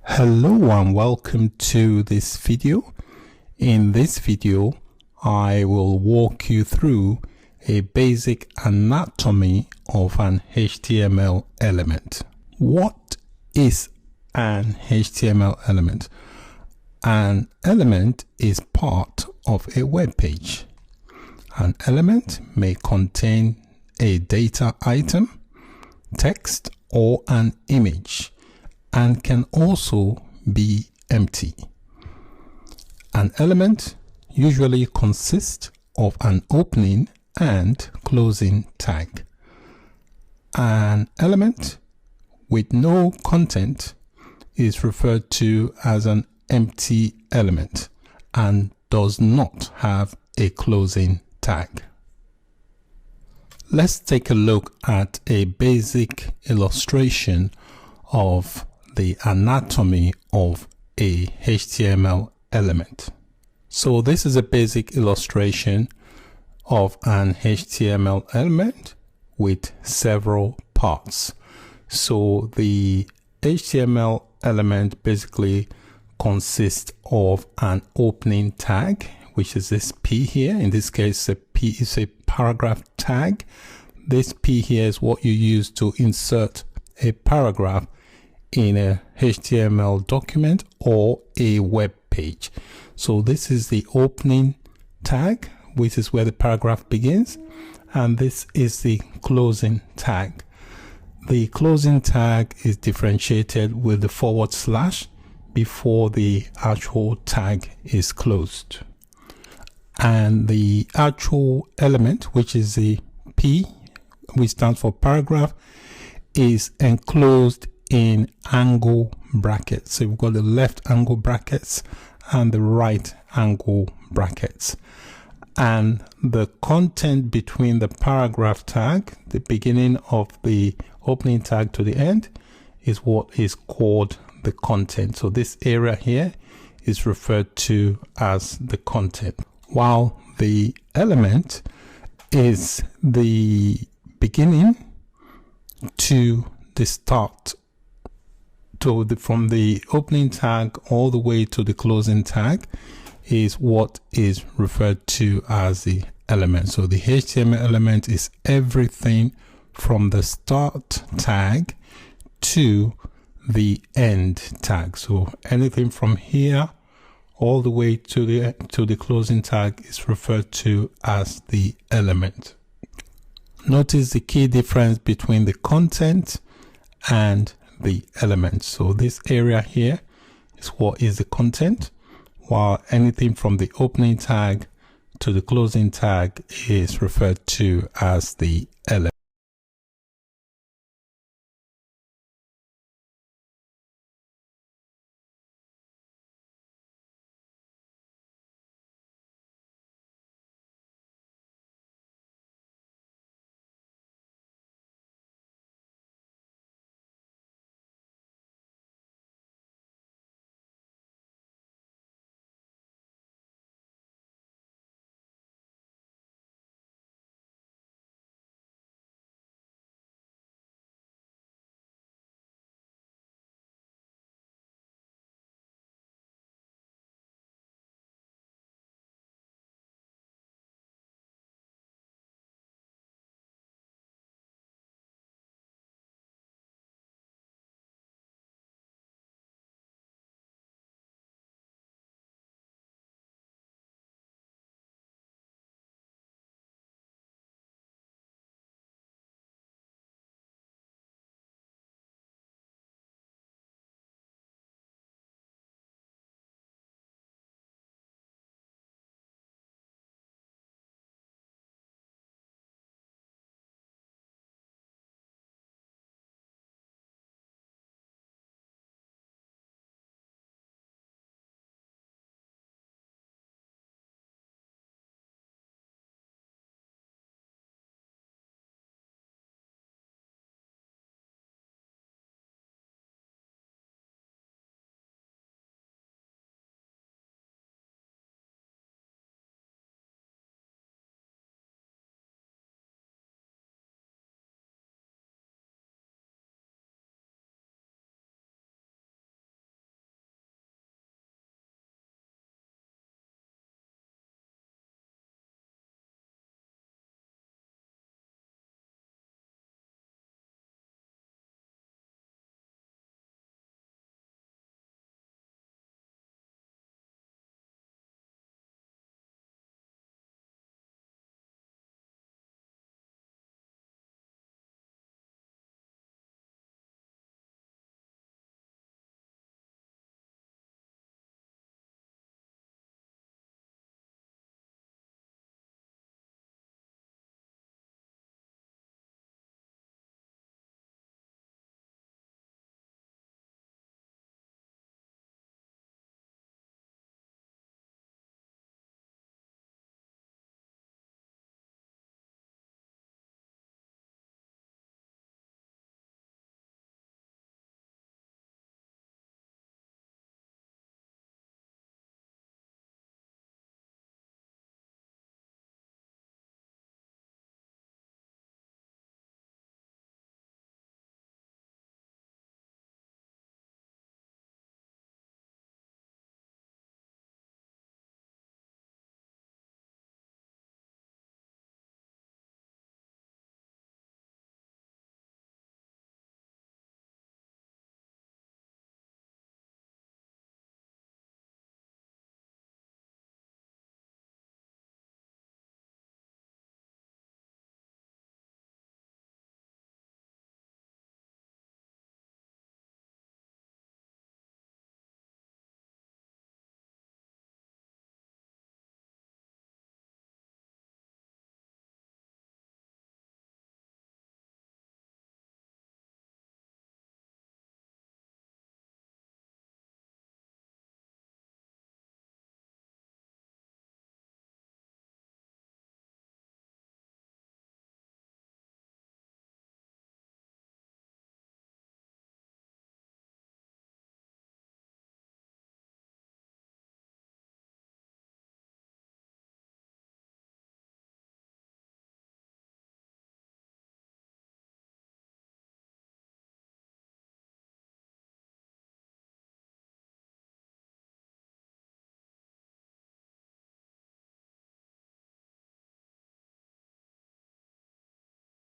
Hello and welcome to this video. In this video, I will walk you through a basic anatomy of an HTML element. What is an HTML element? An element is part of a web page. An element may contain a data item, text, or an image, and can also be empty. An element usually consists of an opening and closing tag. An element with no content is referred to as an empty element and does not have a closing tag. Let's take a look at a basic illustration of the anatomy of a HTML element. So this is a basic illustration of an HTML element with several parts. So the HTML element basically consists of an opening tag, which is this P here. In this case, a P is a paragraph tag. This P here is what you use to insert a paragraph in a HTML document or a web page. So this is the opening tag, which is where the paragraph begins, and this is the closing tag. The closing tag is differentiated with the forward slash before the actual tag is closed. And the actual element, which is the P, which stands for paragraph, is enclosed in angle brackets. So we've got the left angle brackets and the right angle brackets. And the content between the paragraph tag, the beginning of the opening tag to the end, is what is called the content. So this area here is referred to as the content, while the element is the beginning to the start. So from the opening tag all the way to the closing tag is what is referred to as the element. So the HTML element is everything from the start tag to the end tag. So anything from here all the way to the closing tag is referred to as the element. Notice the key difference between the content and the element. So this area here is what is the content, while anything from the opening tag to the closing tag is referred to as the element.